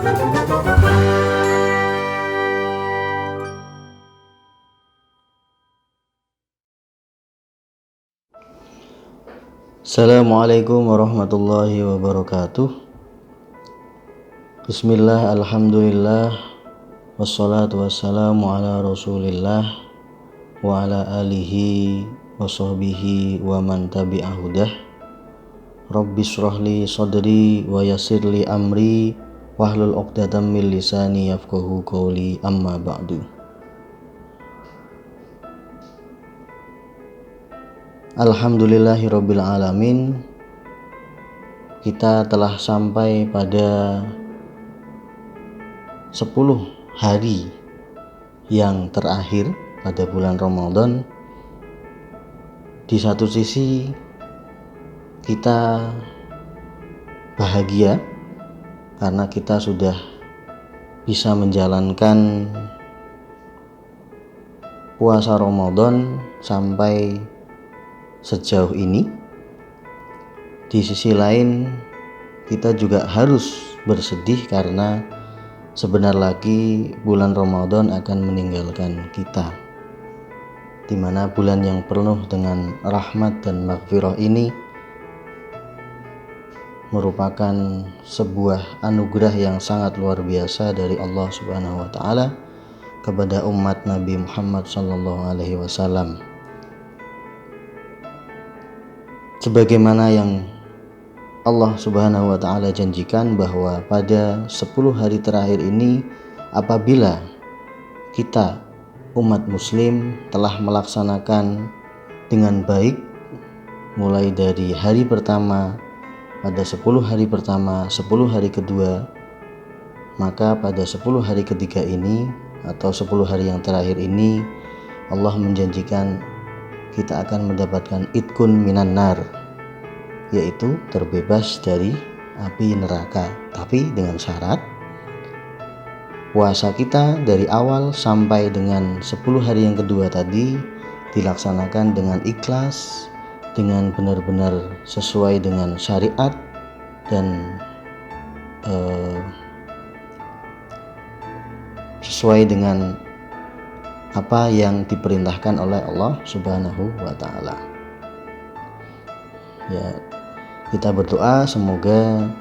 Assalamualaikum warahmatullahi wabarakatuh. Bismillah, alhamdulillah, wassalatu wassalamu ala rasulillah wa ala alihi wa sahbihi wa man tabi'ahudah. Rabbi shrahli sadri wa yassirli amri wahlul 'uqdatam min lisani yafqahu qawli, amma ba'du. Alhamdulillahirabbil alamin. Kita telah sampai pada 10 hari yang terakhir pada bulan Ramadan. Di satu sisi kita bahagia karena kita sudah bisa menjalankan puasa Ramadan sampai sejauh ini. Di sisi lain kita juga harus bersedih karena sebentar lagi bulan Ramadan akan meninggalkan kita, di mana bulan yang penuh dengan rahmat dan maghfirah ini merupakan sebuah anugerah yang sangat luar biasa dari Allah Subhanahu wa taala kepada umat Nabi Muhammad sallallahu alaihi wasallam. Sebagaimana yang Allah Subhanahu wa taala janjikan bahwa pada 10 hari terakhir ini apabila kita umat muslim telah melaksanakan dengan baik mulai dari hari pertama pada 10 hari pertama, 10 hari kedua, maka pada 10 hari ketiga ini atau 10 hari yang terakhir ini Allah menjanjikan kita akan mendapatkan itkun minan nar, yaitu terbebas dari api neraka. Tapi dengan syarat puasa kita dari awal sampai dengan 10 hari yang kedua tadi dilaksanakan dengan ikhlas, dengan benar-benar sesuai dengan syariat dan sesuai dengan apa yang diperintahkan oleh Allah Subhanahu wa taala. Ya, kita berdoa semoga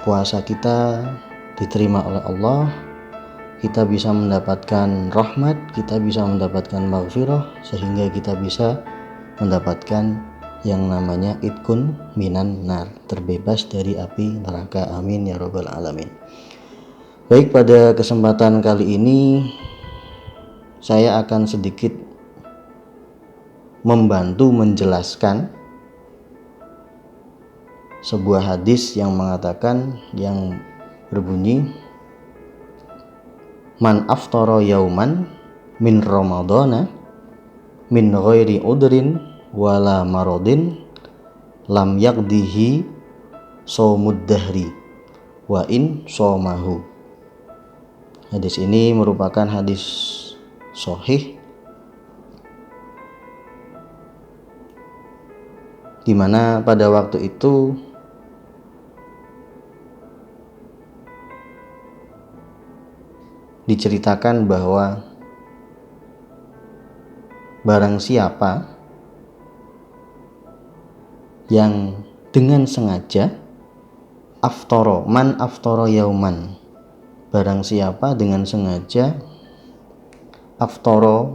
puasa kita diterima oleh Allah, kita bisa mendapatkan rahmat, kita bisa mendapatkan maghfirah, sehingga kita bisa mendapatkan yang namanya itkun minan nar, terbebas dari api neraka. Amin ya rabbal alamin. Baik, pada kesempatan kali ini saya akan sedikit membantu menjelaskan sebuah hadis yang mengatakan, yang berbunyi, man aftara yauman min ramadana min ghairi udrin wala maradin lam yaqdihi shaumud dahri wa in shaumahu. Hadis ini merupakan hadis sahih di mana pada waktu itu diceritakan bahwa barang siapa yang dengan sengaja aftara, man aftara yauman, barang siapa dengan sengaja aftara,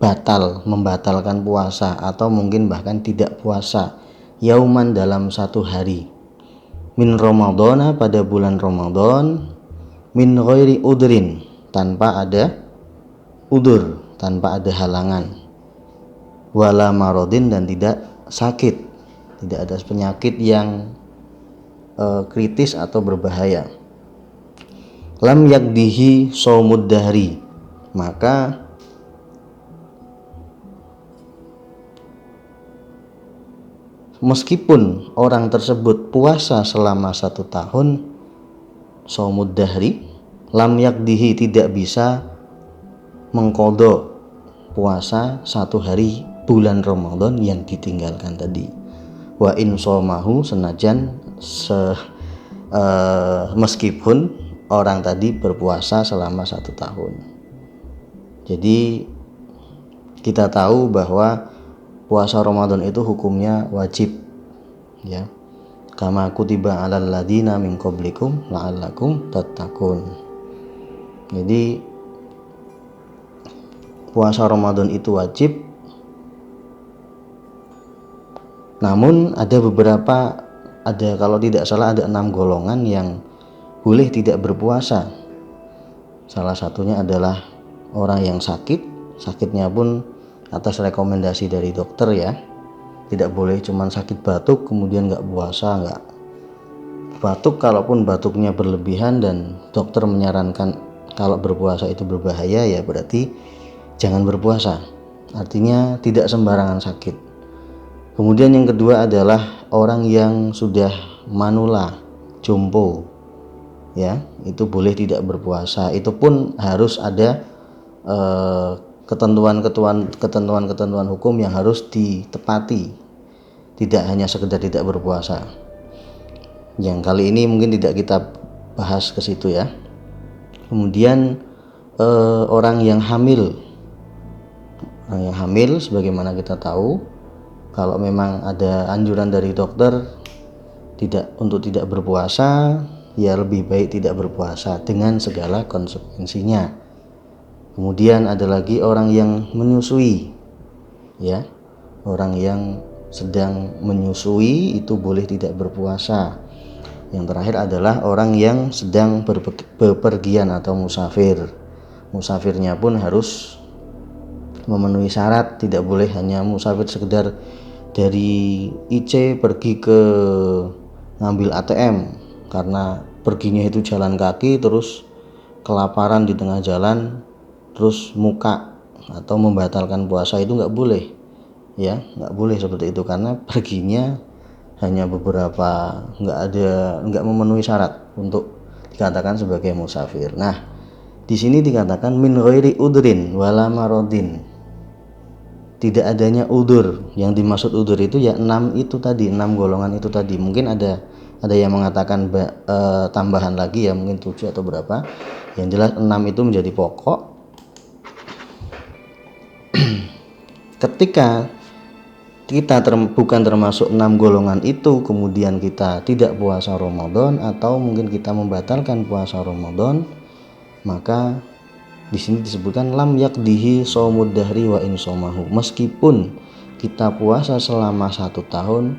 batal, membatalkan puasa atau mungkin bahkan tidak puasa, yauman dalam satu hari, min ramadana pada bulan Ramadan, min ghairi udrin tanpa ada udur, tanpa ada halangan, wala maradin dan tidak sakit, tidak ada penyakit yang kritis atau berbahaya, lam yakdihi shaumud dahri, maka meskipun orang tersebut puasa selama 1 tahun, shaumud dahri, lam yakdihi tidak bisa mengqadha puasa 1 hari bulan Ramadan yang ditinggalkan tadi. Wa in shamahu, senajan meskipun orang tadi berpuasa selama 1 tahun. Jadi kita tahu bahwa puasa Ramadan itu hukumnya wajib, ya. Kama kutiba 'alal ladzina min qablikum la'allakum tattaqun. Jadi puasa Ramadan itu wajib. Namun kalau tidak salah ada 6 golongan yang boleh tidak berpuasa. Salah satunya adalah orang yang sakitnya pun atas rekomendasi dari dokter, ya. Tidak boleh cuman sakit batuk kemudian nggak puasa, nggak. Batuk, kalaupun batuknya berlebihan dan dokter menyarankan kalau berpuasa itu berbahaya, ya berarti jangan berpuasa. Artinya tidak sembarangan sakit. Kemudian yang kedua adalah orang yang sudah manula, jompo, ya, itu boleh tidak berpuasa. Itu pun harus ada ketentuan hukum yang harus ditepati, tidak hanya sekedar tidak berpuasa. Yang kali ini mungkin tidak kita bahas ke situ, ya. Kemudian orang yang hamil sebagaimana kita tahu, kalau memang ada anjuran dari dokter untuk tidak berpuasa, ya lebih baik tidak berpuasa dengan segala konsekuensinya. Kemudian ada lagi orang yang menyusui, ya. Orang yang sedang menyusui itu boleh tidak berpuasa. Yang terakhir adalah orang yang sedang bepergian atau musafir. Musafirnya pun harus memenuhi syarat, tidak boleh hanya musafir sekedar dari IC pergi ke ngambil ATM karena perginya itu jalan kaki terus kelaparan di tengah jalan terus muka atau membatalkan puasa, itu nggak boleh, ya. Nggak boleh seperti itu karena perginya hanya beberapa, nggak memenuhi syarat untuk dikatakan sebagai musafir. Nah, di sini dikatakan min ghairi udrin wala maradin, tidak adanya udur. Yang dimaksud udur itu ya 6 golongan itu tadi. Mungkin ada yang mengatakan tambahan lagi, ya, mungkin 7 atau berapa. Yang jelas 6 itu menjadi pokok. Ketika kita bukan termasuk 6 golongan itu, kemudian kita tidak puasa Ramadan atau mungkin kita membatalkan puasa Ramadan, maka di sini disebutkan lam yakdihi shaumud dahri wa insomahu. Meskipun kita puasa selama 1 tahun,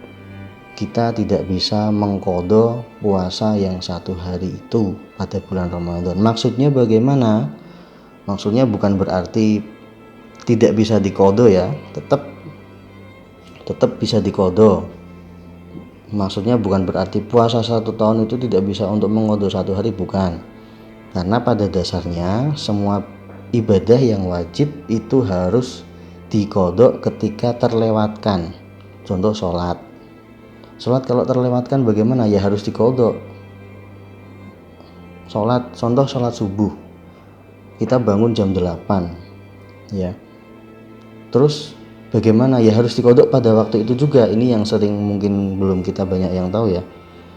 kita tidak bisa mengqadha puasa yang 1 hari itu pada bulan Ramadan. Maksudnya bagaimana? Maksudnya bukan berarti tidak bisa diqadha, ya. Tetap bisa diqadha. Maksudnya bukan berarti puasa 1 tahun itu tidak bisa untuk mengqadha 1 hari, bukan. Karena pada dasarnya semua ibadah yang wajib itu harus diqadha ketika terlewatkan. Contoh sholat kalau terlewatkan bagaimana? Ya harus diqadha. Contoh sholat subuh, kita bangun jam 8, ya. Terus bagaimana? Ya harus diqadha pada waktu itu juga. Ini yang sering mungkin belum kita banyak yang tahu, ya.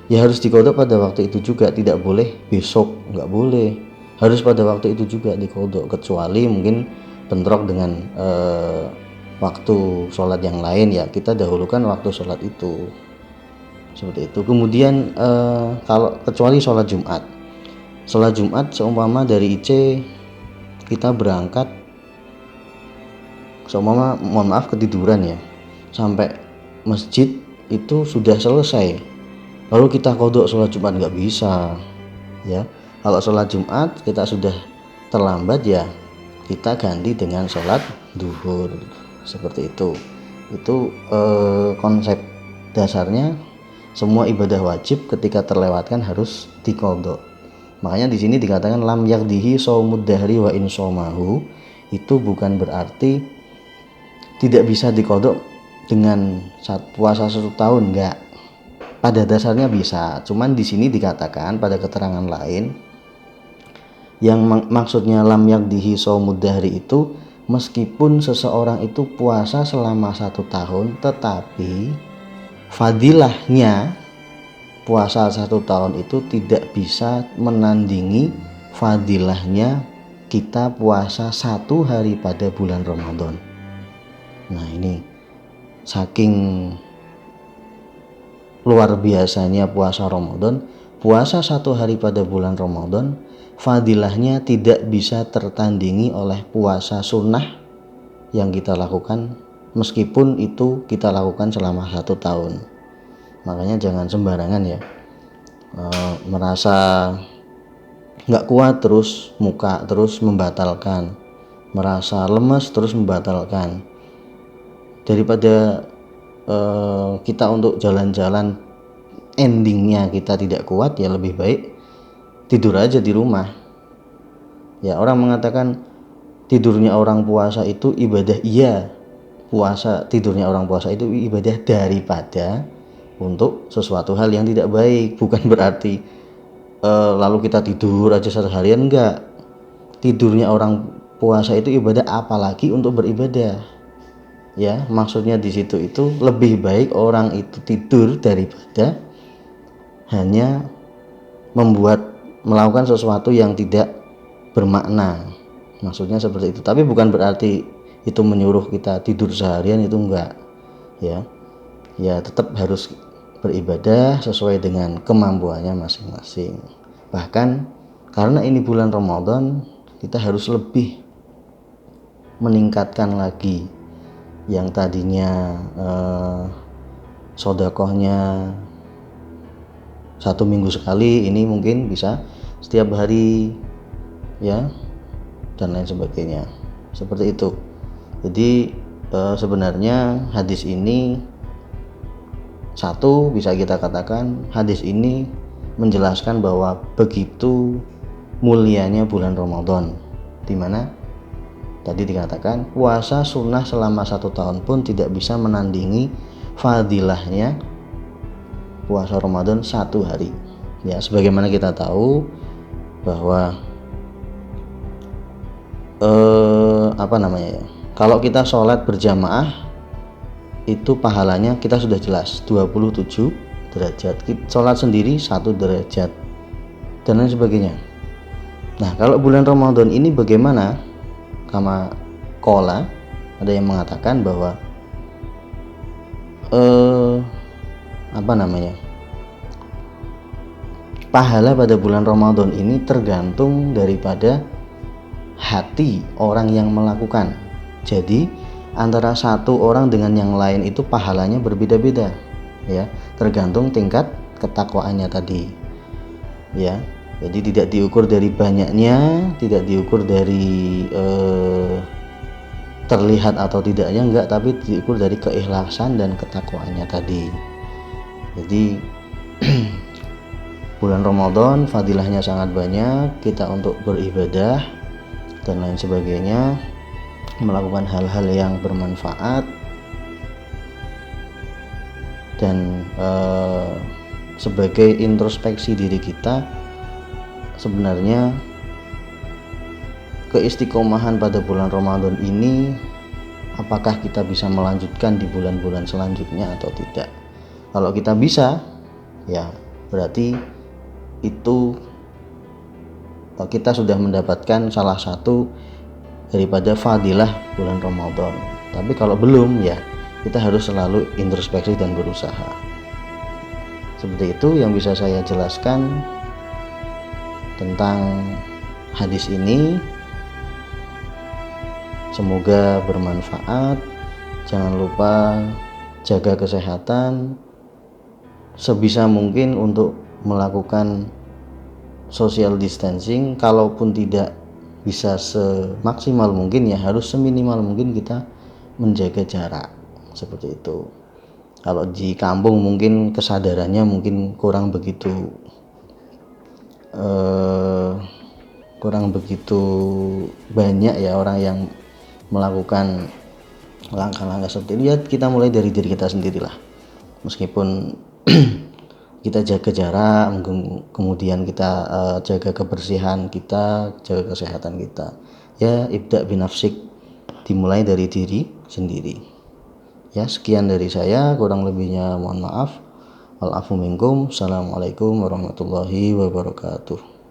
Ya harus diqadha pada waktu itu juga, tidak boleh besok, nggak boleh, harus pada waktu itu juga diqadha, kecuali mungkin bentrok dengan waktu sholat yang lain, ya kita dahulukan waktu sholat itu, seperti itu. Kemudian kalau kecuali sholat Jumat seumpama dari IC kita berangkat, seumpama mohon maaf ketiduran, ya, sampai masjid itu sudah selesai, lalu kita qadha sholat Jumat, nggak bisa, ya. Kalau sholat Jumat kita sudah terlambat, ya kita ganti dengan sholat duhur, seperti itu. Itu konsep dasarnya. Semua ibadah wajib ketika terlewatkan harus diqadha. Makanya di sini dikatakan lam yakdihi shaumud dahri wa insomahu. Itu bukan berarti tidak bisa diqadha dengan puasa 1 tahun, enggak. Pada dasarnya bisa, cuman di sini dikatakan pada keterangan lain yang maksudnya lam yakdihi shaumud dahri itu meskipun seseorang itu puasa selama 1 tahun, tetapi fadilahnya puasa 1 tahun itu tidak bisa menandingi fadilahnya kita puasa 1 hari pada bulan Ramadan. Nah, ini saking luar biasanya puasa Ramadan, puasa 1 hari pada bulan Ramadan fadilahnya tidak bisa tertandingi oleh puasa sunnah yang kita lakukan, meskipun itu kita lakukan selama 1 tahun. Makanya jangan sembarangan ya, merasa nggak kuat terus muka terus membatalkan, merasa lemes terus membatalkan. Daripada kita untuk jalan-jalan endingnya kita tidak kuat, ya lebih baik tidur aja di rumah. Ya, orang mengatakan tidurnya orang puasa itu ibadah. Iya, tidurnya orang puasa itu ibadah daripada untuk sesuatu hal yang tidak baik. Bukan berarti lalu kita tidur aja seharian, enggak. Tidurnya orang puasa itu ibadah, apalagi untuk beribadah. Ya, maksudnya di situ itu lebih baik orang itu tidur daripada hanya melakukan sesuatu yang tidak bermakna. Maksudnya seperti itu. Tapi bukan berarti itu menyuruh kita tidur seharian, itu enggak. Ya tetap harus beribadah sesuai dengan kemampuannya masing-masing. Bahkan karena ini bulan Ramadan, kita harus lebih meningkatkan lagi. Yang tadinya sodakohnya 1 minggu sekali, ini mungkin bisa setiap hari, ya, dan lain sebagainya. Seperti itu. Jadi sebenarnya hadis ini, satu, bisa kita katakan hadis ini menjelaskan bahwa begitu mulianya bulan Ramadan, di mana tadi dikatakan puasa sunnah selama 1 tahun pun tidak bisa menandingi fadilahnya puasa Ramadan 1 hari. Ya, sebagaimana kita tahu bahwa kalau kita sholat berjamaah itu pahalanya kita sudah jelas 27 derajat. Sholat sendiri 1 derajat dan lain sebagainya. Nah, kalau bulan Ramadan ini bagaimana? Kama kola, ada yang mengatakan bahwa pahala pada bulan Ramadan ini tergantung daripada hati orang yang melakukan. Jadi antara satu orang dengan yang lain itu pahalanya berbeda-beda, ya, tergantung tingkat ketakwaannya tadi, ya. Jadi tidak diukur dari banyaknya, tidak diukur dari terlihat atau tidaknya, enggak, tapi diukur dari keikhlasan dan ketakwaannya tadi. Jadi bulan Ramadan fadilahnya sangat banyak, kita untuk beribadah dan lain sebagainya, melakukan hal-hal yang bermanfaat, dan sebagai introspeksi diri kita, sebenarnya keistiqomahan pada bulan Ramadan ini apakah kita bisa melanjutkan di bulan-bulan selanjutnya atau tidak. Kalau kita bisa, ya berarti itu kita sudah mendapatkan salah satu daripada fadilah bulan Ramadan. Tapi kalau belum, ya kita harus selalu introspeksi dan berusaha. Seperti itu yang bisa saya jelaskan tentang hadis ini. Semoga bermanfaat. Jangan lupa jaga kesehatan, sebisa mungkin untuk melakukan social distancing. Kalaupun tidak bisa semaksimal mungkin, ya harus seminimal mungkin kita menjaga jarak, seperti itu. Kalau di kampung mungkin kesadarannya mungkin kurang begitu banyak ya orang yang melakukan langkah-langkah seperti ini. Ya kita mulai dari diri kita sendirilah, meskipun kita jaga jarak, kemudian kita jaga kebersihan kita, jaga kesehatan kita. Ya, ibda binafsik, dimulai dari diri sendiri. Ya, sekian dari saya, kurang lebihnya mohon maaf. Wal afu minkum. Assalamualaikum warahmatullahi wabarakatuh.